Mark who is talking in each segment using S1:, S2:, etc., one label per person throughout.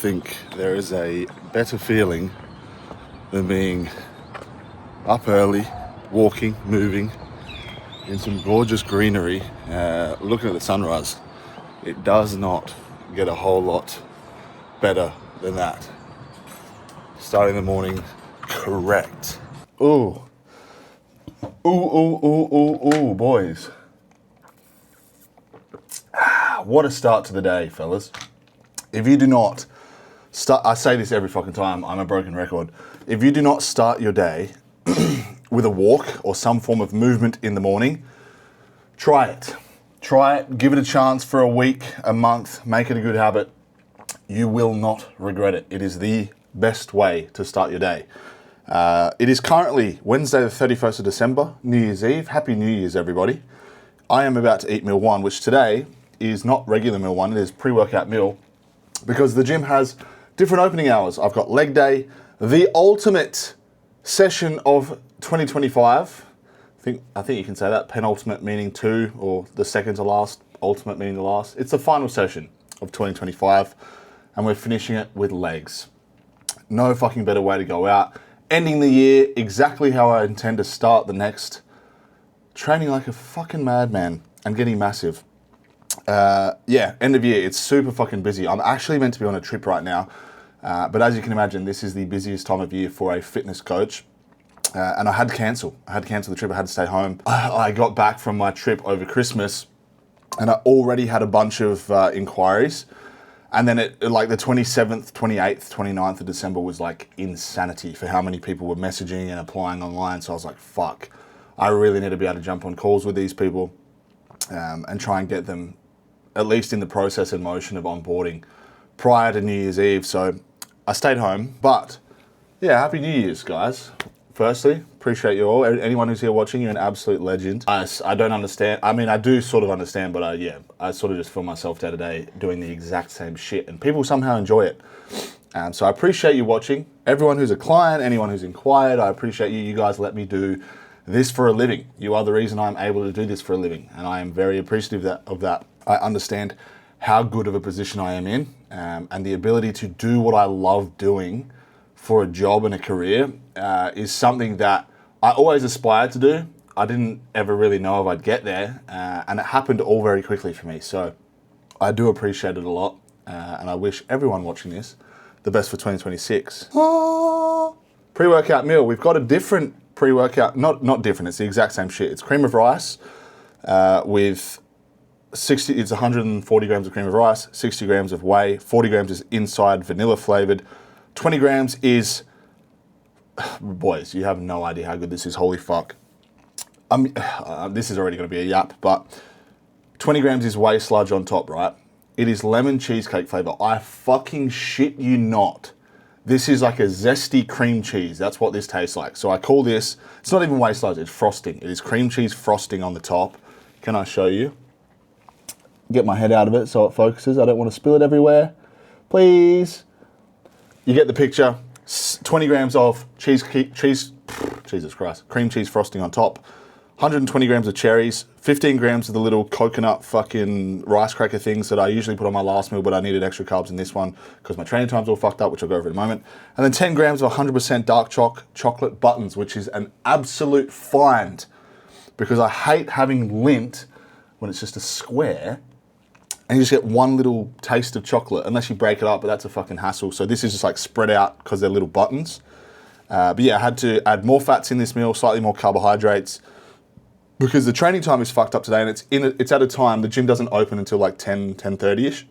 S1: think there is a better feeling than being up early, walking, moving in some gorgeous greenery, looking at the sunrise. It does not get a whole lot better than that. Starting the morning correct. Ooh, boys. What a start to the day, fellas. If you do not start, I say this every fucking time, I'm a broken record. If you do not start your day with a walk or some form of movement in the morning, try it. Try it, give it a chance for a week, a month, make it a good habit. You will not regret it. It is the best way to start your day. It is currently Wednesday the 31st of December, New Year's Eve. Happy New Year's, everybody. I am about to eat meal one, which today is not regular meal one, it is pre-workout meal, because the gym has different opening hours. I've got leg day, the ultimate session of 2025. I think you can say that, penultimate meaning two, or the second to last, ultimate meaning the last. It's the final session of 2025, and we're finishing it with legs. No fucking better way to go out. Ending the year exactly how I intend to start the next. Training like a fucking madman and getting massive. End of year, it's super fucking busy. I'm actually meant to be on a trip right now, but as you can imagine, this is the busiest time of year for a fitness coach. And I had to cancel. The trip. I had to stay home. I got back from my trip over Christmas, and I already had a bunch of inquiries. And then like the 27th, 28th, 29th of December was like insanity for how many people were messaging and applying online. So I was like, fuck, I really need to be able to jump on calls with these people and try and get them at least in the process and motion of onboarding prior to New Year's Eve. So I stayed home, but yeah, Happy New Year's, guys. Firstly, appreciate you all. Anyone who's here watching, you're an absolute legend. I don't understand. I mean, I do sort of understand, but I sort of just feel myself day to day doing the exact same shit, and people somehow enjoy it. So I appreciate you watching. Everyone who's a client, anyone who's inquired, I appreciate you. You guys let me do this for a living. You are the reason I'm able to do this for a living, and I am very appreciative of that. I understand how good of a position I am in, and the ability to do what I love doing for a job and a career is something that I always aspired to do. I didn't ever really know if I'd get there, and it happened all very quickly for me. So I do appreciate it a lot, and I wish everyone watching this the best for 2026. Pre-workout meal. We've got a different pre-workout, not different, it's the exact same shit. It's cream of rice with 140 grams of cream of rice, 60 grams of whey, 40 grams is inside vanilla flavored, 20 grams is, boys, you have no idea how good this is, holy fuck. This is already going to be a yap, but 20 grams is whey sludge on top, right? It is lemon cheesecake flavor. I fucking shit you not. This is like a zesty cream cheese. That's what this tastes like. So I call this, it's not even whey sludge, it's frosting. It is cream cheese frosting on the top. Can I show you? Get my head out of it so it focuses. I don't want to spill it everywhere. Please. You get the picture. 20 grams of Jesus Christ, cream cheese frosting on top. 120 grams of cherries. 15 grams of the little coconut fucking rice cracker things that I usually put on my last meal, but I needed extra carbs in this one because my training time's all fucked up, which I'll go over in a moment. And then 10 grams of 100% dark chocolate buttons, which is an absolute find because I hate having Lindt when it's just a square and you just get one little taste of chocolate, unless you break it up, but that's a fucking hassle. So this is just like spread out because they're little buttons. But yeah, I had to add more fats in this meal, slightly more carbohydrates, because the training time is fucked up today, and it's at a time, the gym doesn't open until like 10:30ish.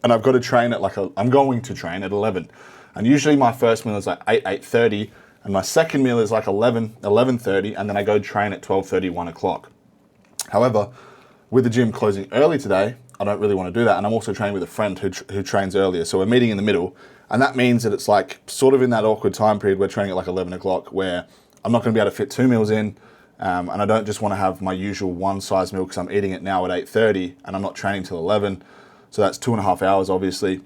S1: And I've got to train at I'm going to train at 11. And usually my first meal is like 8:30, and my second meal is like 11:30, and then I go train at 12:30, 1 o'clock. However, with the gym closing early today, I don't really want to do that. And I'm also training with a friend who trains earlier. So we're meeting in the middle. And that means that it's like sort of in that awkward time period, we're training at like 11 o'clock where I'm not going to be able to fit 2 meals in. And I don't just want to have my usual one size meal because I'm eating it now at 8:30 and I'm not training till 11. So that's 2.5 hours, obviously.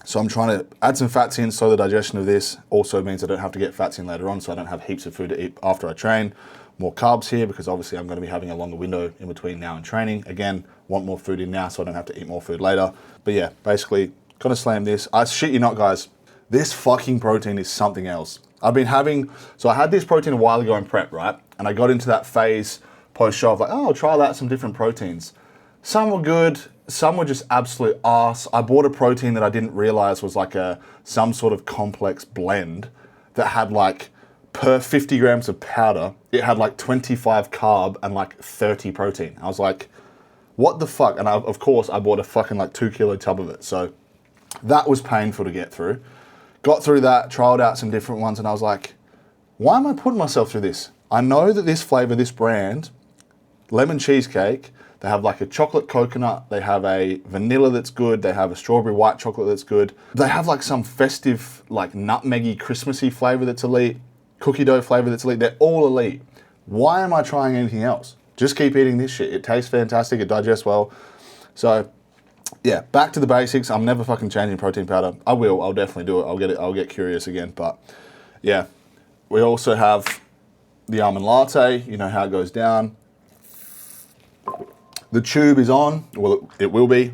S1: So I'm trying to add some fats in so the digestion of this also means I don't have to get fats in later on, so I don't have heaps of food to eat after I train. More carbs here because obviously I'm going to be having a longer window in between now and training. Again, want more food in now so I don't have to eat more food later. But yeah, basically Gotta slam this. I shit you not, guys. This fucking protein is something else. I've been having, so I had this protein a while ago in prep, right? And I got into that phase post-show of like, oh, I'll try out some different proteins. Some were good, some were just absolute arse. I bought a protein that I didn't realize was like some sort of complex blend that had like, per 50 grams of powder, it had like 25 carb and like 30 protein. I was like, what the fuck? And of course, I bought a fucking like 2 kilo tub of it. So that was painful to get through. Got through that, trialed out some different ones, and I was like, why am I putting myself through this? I know that this flavor, this brand, lemon cheesecake, they have like a chocolate coconut, they have a vanilla that's good, they have a strawberry white chocolate that's good. They have like some festive, like nutmeggy, Christmassy flavor that's elite, cookie dough flavor that's elite. They're all elite. Why am I trying anything else? Just keep eating this shit. It tastes fantastic, it digests well. So yeah, back to the basics. I'm never fucking changing protein powder. I'll definitely do it. I'll get curious again. But yeah, we also have the almond latte. You know how it goes down. The tube is on. Well, it will be.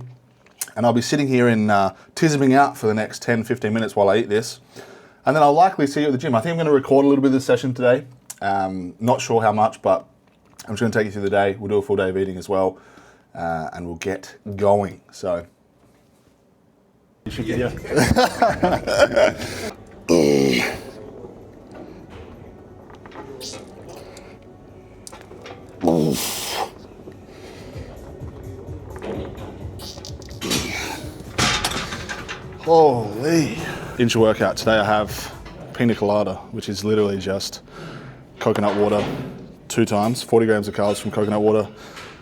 S1: And I'll be sitting here in tizzing out for the next 10, 15 minutes while I eat this. And then I'll likely see you at the gym. I think I'm going to record a little bit of this session today. Not sure how much, but I'm just going to take you through the day. We'll do a full day of eating as well. And we'll get going. So, yeah. Holy! Inch workout. Today I have pina colada, which is literally just coconut water 2 times, 40 grams of carbs from coconut water,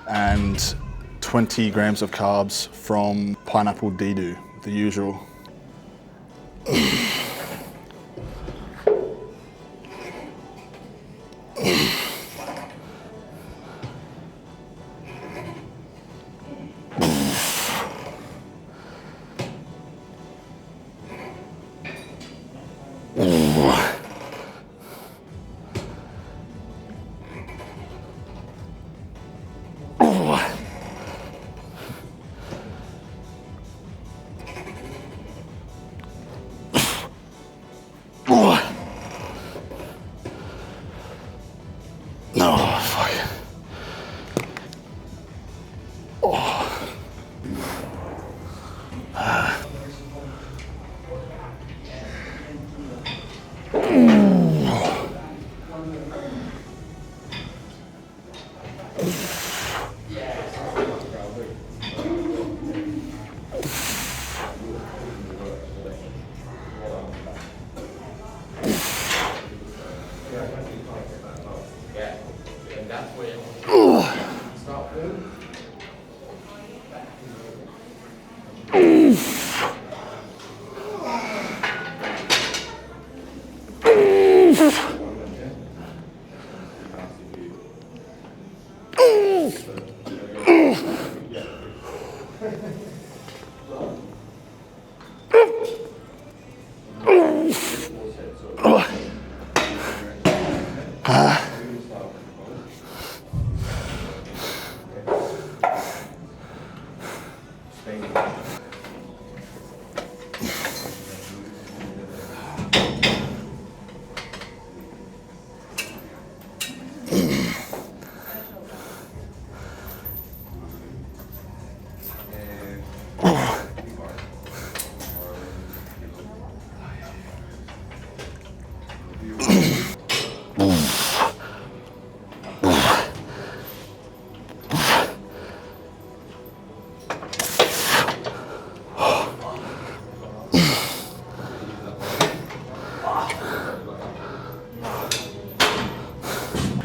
S1: and 20 grams of carbs from pineapple dedu, the usual. No, fuck.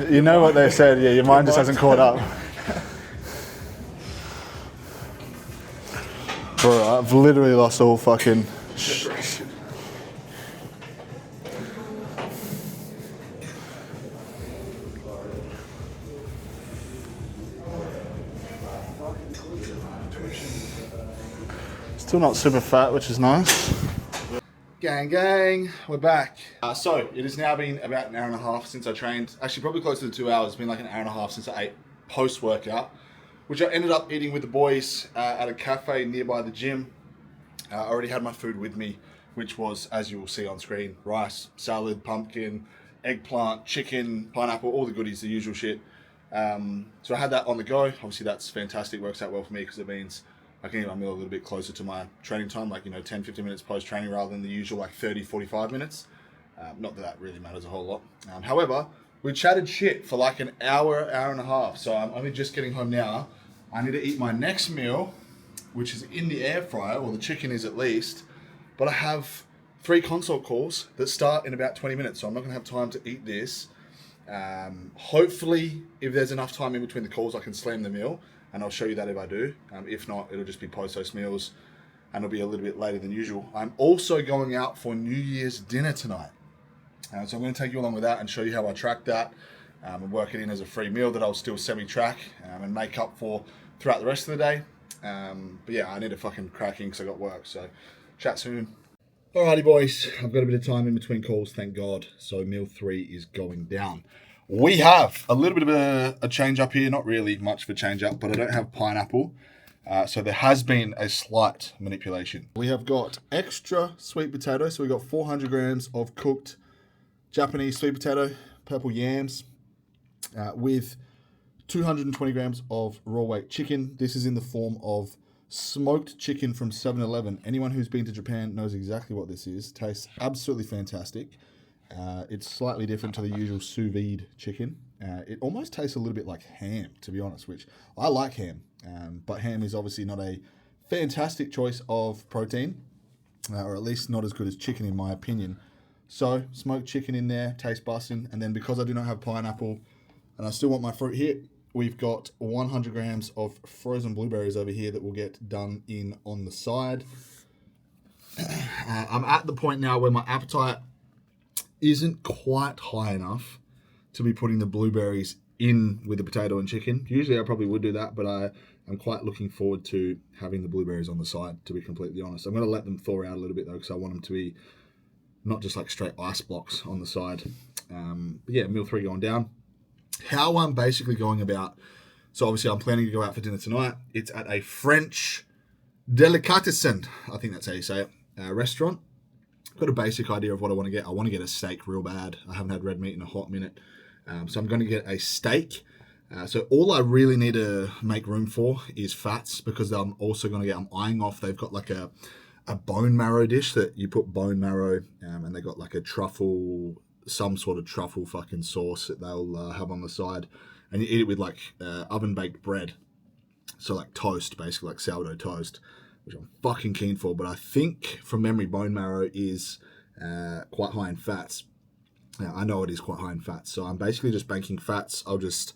S1: You know what they said, yeah, your mind just hasn't caught up. Bro, I've literally lost all fucking... Still not super fat, which is nice. Gang, gang, we're back. So, it has now been about an hour and a half since I trained. Actually, probably closer to 2 hours. It's been like an hour and a half since I ate post-workout, which I ended up eating with the boys at a cafe nearby the gym. I already had my food with me, which was, as you will see on screen, rice, salad, pumpkin, eggplant, chicken, pineapple, all the goodies, the usual shit. So I had that on the go. Obviously, that's fantastic. Works out well for me because it means I can eat my meal a little bit closer to my training time, like, 10, 15 minutes post-training rather than the usual, like, 30, 45 minutes. Not that that really matters a whole lot. However, we chatted shit for like an hour, hour and a half. So I'm only just getting home now. I need to eat my next meal, which is in the air fryer, or the chicken is at least. But I have 3 consult calls that start in about 20 minutes. So I'm not going to have time to eat this. Hopefully, if there's enough time in between the calls, I can slam the meal. And I'll show you that if I do. If not, it'll just be post-host meals. And it'll be a little bit later than usual. I'm also going out for New Year's dinner tonight. So I'm going to take you along with that and show you how I track that and work it in as a free meal that I'll still semi-track and make up for throughout the rest of the day. But yeah, I need to fucking crack in because I got work. So chat soon. Alrighty, boys. I've got a bit of time in between calls, thank God. So meal 3 is going down. We have a little bit of a change up here. Not really much of a change up, but I don't have pineapple. So there has been a slight manipulation. We have got extra sweet potato. So we've got 400 grams of cooked Japanese sweet potato, purple yams, with 220 grams of raw weight chicken. This is in the form of smoked chicken from 7-Eleven. Anyone who's been to Japan knows exactly what this is. Tastes absolutely fantastic. It's slightly different to the usual sous vide chicken. It almost tastes a little bit like ham, to be honest, which I like ham. But ham is obviously not a fantastic choice of protein, or at least not as good as chicken in my opinion. So, smoked chicken in there, taste busting. And then because I do not have pineapple and I still want my fruit here, we've got 100 grams of frozen blueberries over here that will get done in on the side. I'm at the point now where my appetite isn't quite high enough to be putting the blueberries in with the potato and chicken. Usually I probably would do that, but I'm quite looking forward to having the blueberries on the side, to be completely honest. I'm going to let them thaw out a little bit though, because I want them to be not just like straight ice blocks on the side. But yeah, meal 3 going down. How I'm basically going about, so obviously I'm planning to go out for dinner tonight. It's at a French delicatessen, I think that's how you say it, restaurant. I've got a basic idea of what I want to get. I want to get a steak real bad. I haven't had red meat in a hot minute. So I'm going to get a steak. So all I really need to make room for is fats, because I'm also going to I'm eyeing off, they've got like a bone marrow dish that you put bone marrow, and they got like a truffle, some sort of truffle fucking sauce that they'll have on the side, and you eat it with like oven baked bread, so like toast, basically like sourdough toast, which I'm fucking keen for. But I think from memory, bone marrow is quite high in fats. I know it is quite high in fats, so I'm basically just banking fats. I'll just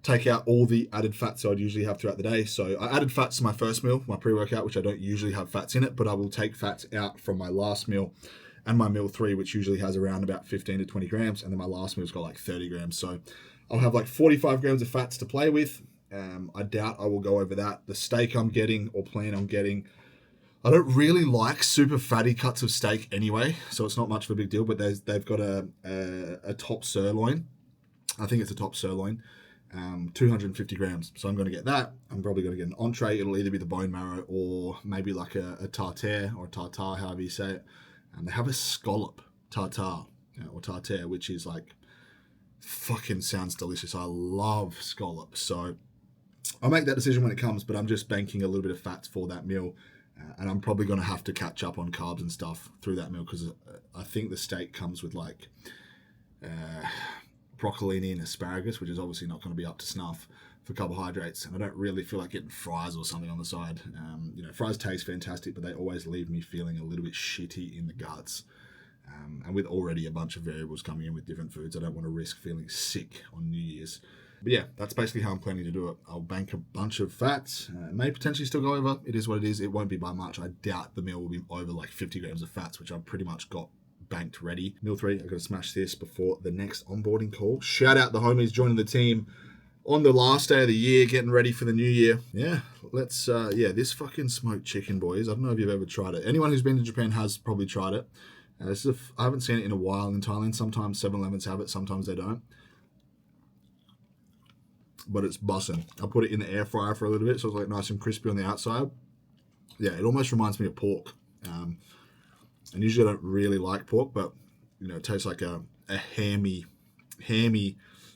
S1: take out all the added fats I'd usually have throughout the day. So I added fats to my first meal, my pre-workout, which I don't usually have fats in it, but I will take fats out from my last meal and my meal 3, which usually has around about 15 to 20 grams. And then my last meal's got like 30 grams. So I'll have like 45 grams of fats to play with. I doubt I will go over that. The steak I'm getting, or plan on getting, I don't really like super fatty cuts of steak anyway, so it's not much of a big deal, but they've got a top sirloin. I think it's a top sirloin. 250 grams. So I'm going to get that. I'm probably going to get an entree. It'll either be the bone marrow or maybe like a tartare or tartare, however you say it. And they have a scallop tartare or tartare, which is like fucking sounds delicious. I love scallops. So I'll make that decision when it comes, but I'm just banking a little bit of fats for that meal. And I'm probably going to have to catch up on carbs and stuff through that meal, because I think the steak comes with like broccolini and asparagus, which is obviously not going to be up to snuff for carbohydrates. And I don't really feel like getting fries or something on the side. Fries taste fantastic, but they always leave me feeling a little bit shitty in the guts. And with already a bunch of variables coming in with different foods, I don't want to risk feeling sick on New Year's. But yeah, that's basically how I'm planning to do it. I'll bank a bunch of fats. May potentially still go over. It is what it is. It won't be by much. I doubt the meal will be over like 50 grams of fats, which I've pretty much got banked ready. Meal 3, I've got to smash this before the next onboarding call. Shout out the homies joining the team on the last day of the year, getting ready for the new year. Yeah, let's, this fucking smoked chicken, boys. I don't know if you've ever tried it. Anyone who's been to Japan has probably tried it. I haven't seen it in a while in Thailand. Sometimes 7-Elevens have it, sometimes they don't. But it's bussin'. I put it in the air fryer for a little bit, so it's like nice and crispy on the outside. Yeah, it almost reminds me of pork. And usually I don't really like pork, but it tastes like a hammy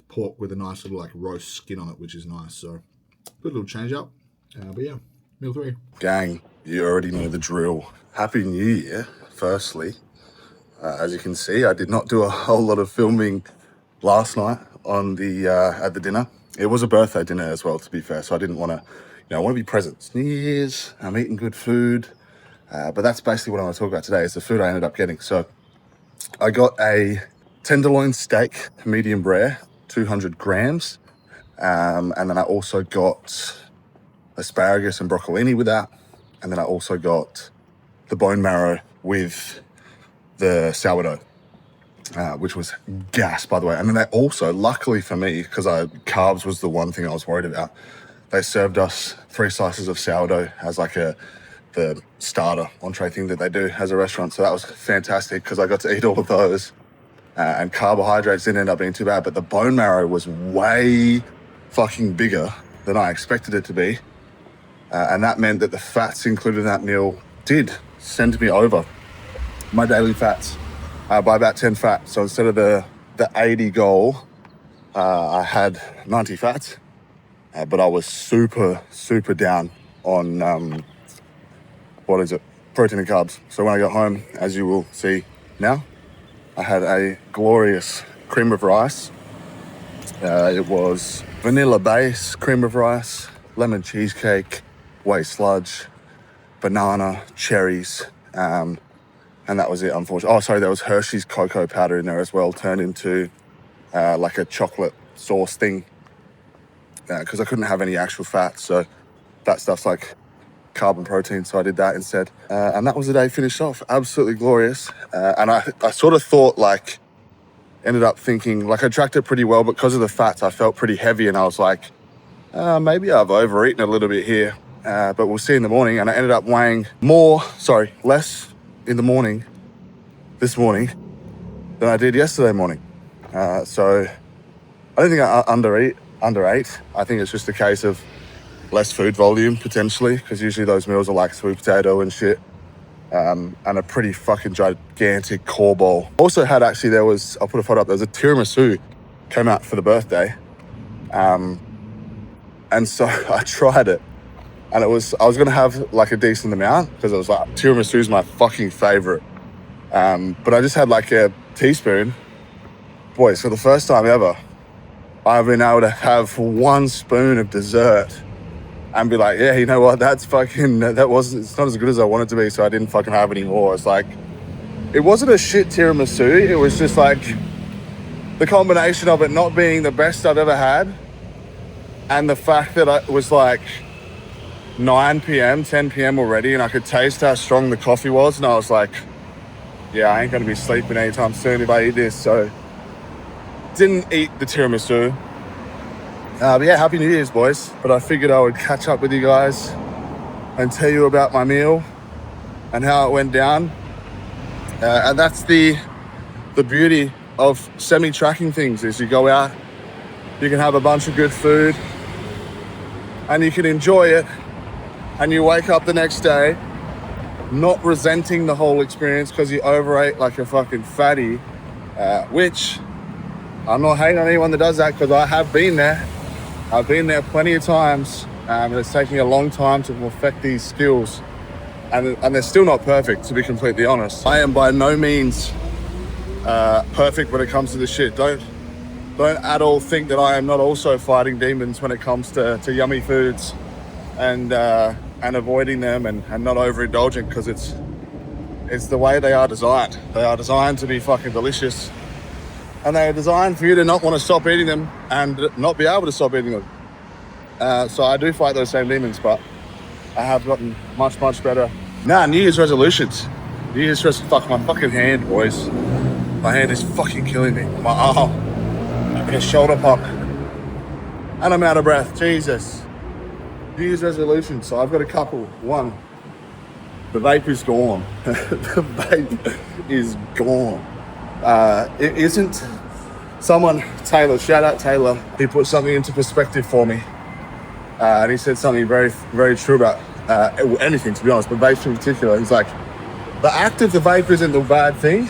S1: pork with a nice little like roast skin on it, which is nice. So good little change up. But yeah, meal 3.
S2: Gang, you already know the drill. Happy New Year, firstly. As you can see, I did not do a whole lot of filming last night on the at the dinner. It was a birthday dinner as well, to be fair, so I didn't want to, I want to be present. It's New Year's, I'm eating good food, but that's basically what I want to talk about today, is the food I ended up getting. So I got a tenderloin steak, medium rare, 200 grams, and then I also got asparagus and broccolini with that, and then I also got the bone marrow with the sourdough, which was gas, by the way. And then they also, luckily for me, because carbs was the one thing I was worried about, they served us 3 slices of sourdough as like the starter entree thing that they do as a restaurant. So that was fantastic because I got to eat all of those, and carbohydrates didn't end up being too bad, but the bone marrow was way fucking bigger than I expected it to be. And that meant that the fats included in that meal did send me over my daily fats by about 10 fats. So instead of the 80 goal, I had 90 fats, but I was super down on, protein and carbs. So when I got home, as you will see now, I had a glorious cream of rice. It was vanilla base cream of rice, lemon cheesecake, whey sludge, banana, cherries, and that was it, unfortunately. Oh, sorry, there was Hershey's cocoa powder in there as well, turned into like a chocolate sauce thing, because I couldn't have any actual fat, so that stuff's like carb and protein, so I did that instead. And that was the day finished off. Absolutely glorious. And I sort of thought, ended up thinking, I tracked it pretty well, but because of the fats, I felt pretty heavy, and I was like, maybe I've overeaten a little bit here, but we'll see in the morning. And I ended up weighing less in the morning, this morning, than I did yesterday morning. So I don't think I underate. I think it's just a case of less food volume, potentially, because usually those meals are like sweet potato and shit, and a pretty fucking gigantic core bowl. Also had, actually, I'll put a photo up, there was a tiramisu came out for the birthday, and so I tried it, and I was going to have a decent amount, because I was like, tiramisu is my fucking favorite, but I just had a teaspoon. Boys, for the first time ever, I've been able to have 1 spoon of dessert and be like, yeah, you know what, it's not as good as I wanted to be, so I didn't fucking have any more. It's it wasn't a shit tiramisu, it was just the combination of it not being the best I've ever had, and the fact that it was 9 p.m, 10 p.m. already, and I could taste how strong the coffee was, and I was like, yeah, I ain't gonna be sleeping anytime soon if I eat this, so didn't eat the tiramisu. But yeah, Happy New Year's, boys. But I figured I would catch up with you guys and tell you about my meal and how it went down. And that's the beauty of semi-tracking things, is you go out, you can have a bunch of good food, and you can enjoy it, and you wake up the next day not resenting the whole experience because you overate like a fucking fatty, which I'm not hating on anyone that does that, because I have been there. I've been there plenty of times, and it's taking a long time to perfect these skills, and they're still not perfect, to be completely honest. I am by no means perfect when it comes to this shit. Don't at all think that I am not also fighting demons when it comes to yummy foods and avoiding them and not overindulging, because it's the way they are designed. They are designed to be fucking delicious. And they are designed for you to not want to stop eating them and not be able to stop eating them. So I do fight those same demons, but I have gotten much better. New Year's resolutions. Fuck, my fucking hand, boys. My hand is fucking killing me. My arm. A shoulder pop. And I'm out of breath. Jesus. New Year's resolutions. So I've got a couple. One, the vape is gone. The vape is gone. It isn't someone, Taylor, shout out Taylor, he put something into perspective for me, and he said something very, very true about anything, to be honest, but vapes in particular. He's like, the act of the vape isn't the bad thing.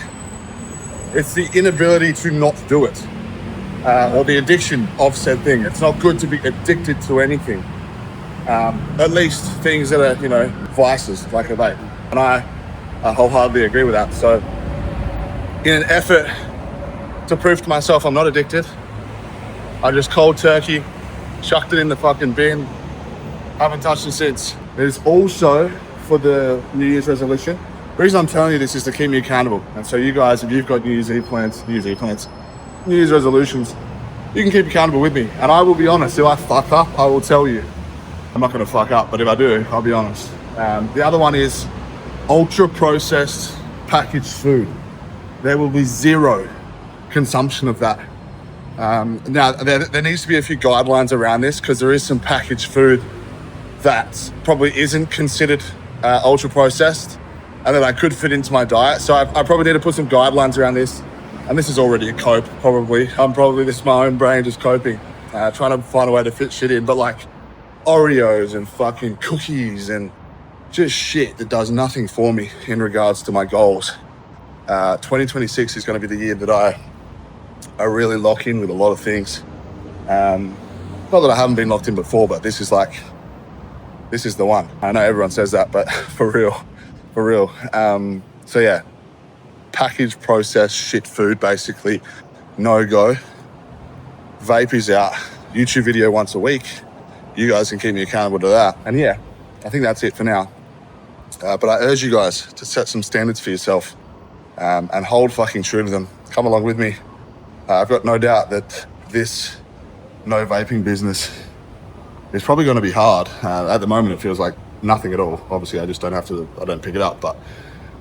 S2: It's the inability to not do it, or the addiction of said thing. It's not good to be addicted to anything, at least things that are, vices like a vape. And I wholeheartedly agree with that. So in an effort to prove to myself I'm not addicted, I just cold turkey, chucked it in the fucking bin, haven't touched it since. There's also, for the New Year's resolution, the reason I'm telling you this is to keep me accountable. And so you guys, if you've got New Year's resolutions, you can keep accountable with me. And I will be honest, if I fuck up, I will tell you. I'm not going to fuck up, but if I do, I'll be honest. The other one is ultra processed packaged food. There will be zero consumption of that. Now, there needs to be a few guidelines around this, because there is some packaged food that probably isn't considered ultra processed and that I could fit into my diet. So I probably need to put some guidelines around this. And this is already a cope, probably. This is my own brain just coping, trying to find a way to fit shit in. But like Oreos and fucking cookies and just shit that does nothing for me in regards to my goals. 2026 is going to be the year that I really lock in with a lot of things. Not that I haven't been locked in before, but this is the one. I know everyone says that, but for real. So yeah, packaged, processed shit food, basically, no go. Vape is out. YouTube video once a week. You guys can keep me accountable to that. And yeah, I think that's it for now. But I urge you guys to set some standards for yourself, and hold fucking true to them. Come along with me. I've got no doubt that this no vaping business is probably going to be hard. At the moment, it feels like nothing at all. Obviously, I don't pick it up, but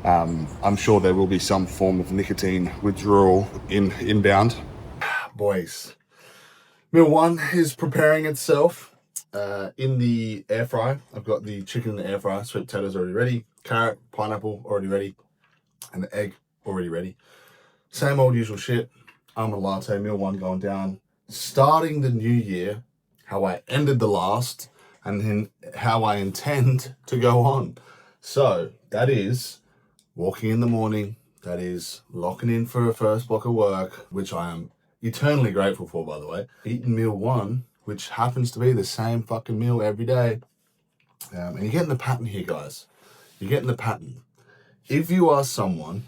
S2: I'm sure there will be some form of nicotine withdrawal inbound. Boys, meal one is preparing itself in the air fryer. I've got the chicken in the air fryer, sweet potatoes already ready, carrot, pineapple already ready, and the egg already ready. Same old usual shit. Almond latte, meal one going down. Starting the new year, how I ended the last, and then how I intend to go on. So that is walking in the morning. That is locking in for a first block of work, which I am eternally grateful for, by the way. Eating meal one, which happens to be the same fucking meal every day. And you're getting the pattern here, guys. You're getting the pattern. If you are someone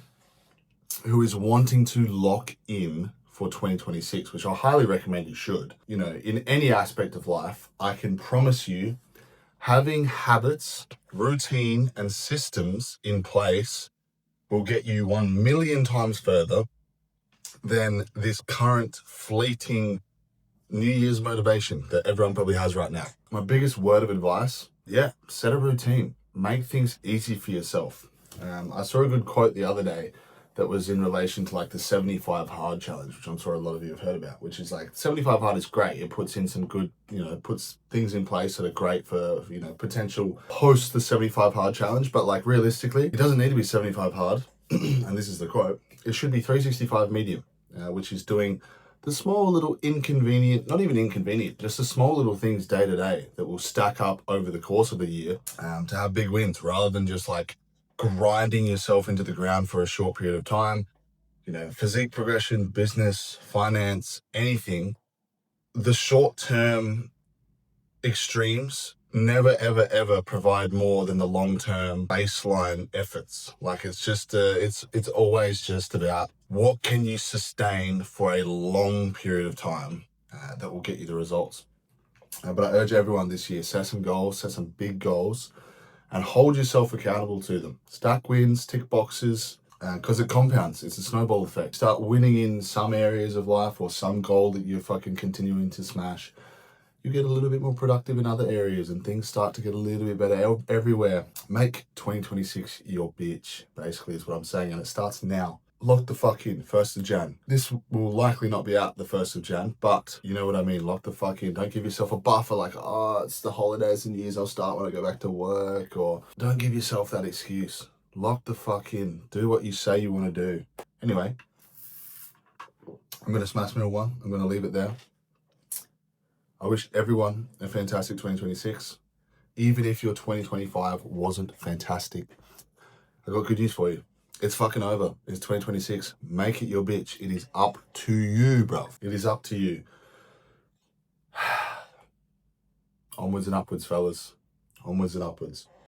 S2: who is wanting to lock in for 2026, which I highly recommend you should, in any aspect of life, I can promise you having habits, routine, and systems in place will get you 1 million times further than this current fleeting New Year's motivation that everyone probably has right now. My biggest word of advice, set a routine. Make things easy for yourself. I saw a good quote the other day that was in relation to like the 75 hard challenge, which I'm sure a lot of you have heard about, which is like 75 hard is great. It puts in some good, puts things in place that are great for, potential post the 75 hard challenge. But like realistically, it doesn't need to be 75 hard. And this is the quote. It should be 365 medium, which is doing the small little inconvenient, not even inconvenient, just the small little things day to day that will stack up over the course of the year to have big wins, rather than just like grinding yourself into the ground for a short period of time. Physique progression, business, finance, anything. The short-term extremes never, ever, ever provide more than the long-term baseline efforts. Like it's just, it's always just about what can you sustain for a long period of time that will get you the results. But I urge everyone this year, set some goals, set some big goals, and hold yourself accountable to them. Stack wins, tick boxes, because it compounds. It's a snowball effect. Start winning in some areas of life or some goal that you're fucking continuing to smash. You get a little bit more productive in other areas and things start to get a little bit better everywhere. Make 2026 your bitch, basically is what I'm saying. And it starts now. Lock the fuck in, 1st of Jan. This will likely not be out the 1st of Jan, but you know what I mean. Lock the fuck in. Don't give yourself a buffer like, it's the holidays and years, I'll start when I go back to work. Or don't give yourself that excuse. Lock the fuck in. Do what you say you want to do. Anyway, I'm going to smash meal one. I'm going to leave it there. I wish everyone a fantastic 2026, even if your 2025 wasn't fantastic.
S1: I got good news for you. It's fucking over. It's 2026. Make it your bitch. It is up to you, bruv. It is up to you. Onwards and upwards, fellas. Onwards and upwards.